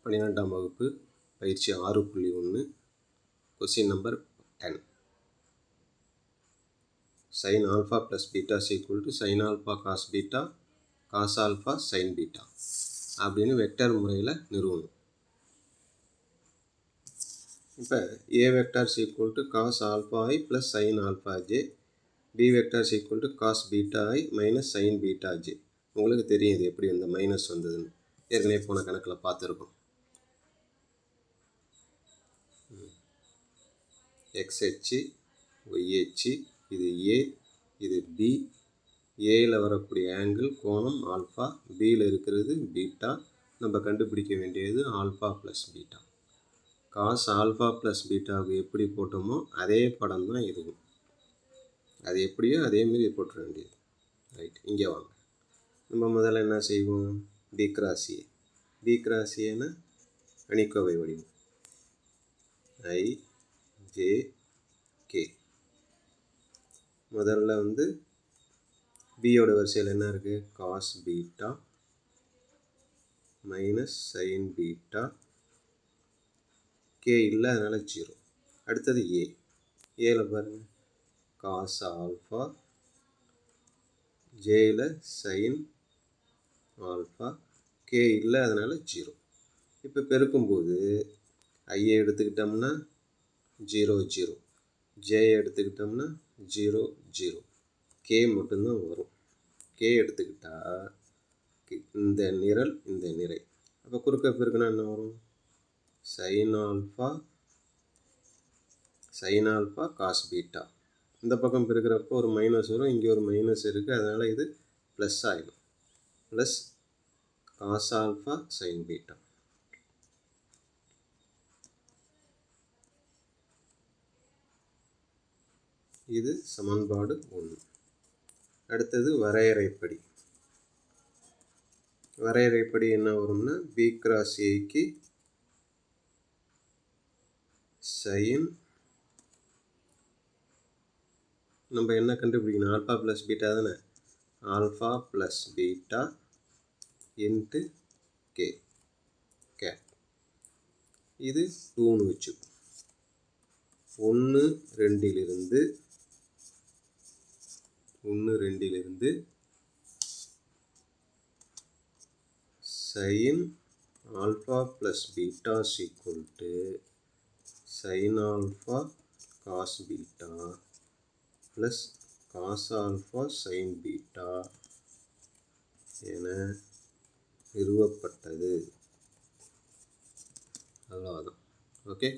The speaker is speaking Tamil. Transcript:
12ஆம் வகுப்பு பயிற்சி 6.1 question number 10. sin alpha plus beta is equal to sin alpha cos beta cos alpha sin beta அப்படின்னு வெக்டர் முறையில் நிறுவனம். இப்போ a vector is equal to cos alpha I plus sin alpha j, b vector is equal to cos beta I minus sin beta j. உங்களுக்கு தெரியும் இது எப்படி இந்த மைனஸ் வந்ததுன்னு, ஏற்கனவே போன கணக்கில் பார்த்துருக்கோம். x அச்சு, y அச்சு, இது a, இது b. ஏல வரக்கூடிய ஆங்கிள் கோணம் ஆல்ஃபா, பியில் இருக்கிறது பீட்டா. நம்ம கண்டுபிடிக்க வேண்டியது alpha plus beta. Cos alpha plus பீட்டாவுக்கு எப்படி போட்டோமோ அதே படம் தான் இதுவும். அது எப்படியோ அதேமாரி போட்டுற வேண்டியது. ரைட், இங்கே வாங்க. நம்ம முதல்ல என்ன செய்வோம்? B cross A. B cross ஏன்னா அணிக்கோவை வடிவம். I J K. முதல்ல வந்து பியோட வரிசையில் என்ன இருக்குது? Cos beta minus sine beta. K இல்லை, அதனால் 0. அடுத்தது ஏ. ஏல பாருங்கள், காஸ் ஆல்ஃபா, ஜேயில் சைன் ஆல்ஃபா, கே இல்லை, அதனால் 0. இப்போ பெருக்கும்போது ஐயை எடுத்துக்கிட்டோம்னா 0 0, ஜே எடுத்துக்கிட்டோம்னா 0 0, கே மட்டும்தான் வரும். கே எடுத்துக்கிட்டால் இந்த நிரல் இந்த நிறை. அப்போ குறுக்க பெருக்குனா என்ன வரும்? Sine alpha cos beta. இந்த பக்கம் பெருக்கிறப்போ ஒரு மைனஸ் வரும், இங்கே ஒரு மைனஸ் இருக்குது, அதனால் இது ப்ளஸ் ஆகிடும். Plus cos alpha sine beta. இது சமன்பாடு 1. அடுத்தது வரையறைப்படி. வரையறைப்படி என்ன வரும்னா, பி கிராஸ் ஏக்கு சைன், நம்ம என்ன கண்டுபிடிக்கணும்? ஆல்ஃபா ப்ளஸ் பீட்டா தானே. Alpha plus beta into K cap. இது 2ன்னு வச்சு 1 2லிருந்து sine alpha plus beta equal to sine alpha cos beta plus cos alpha sine beta என நிறுவப்பட்டது. அவ்வளோதான். ஓகே.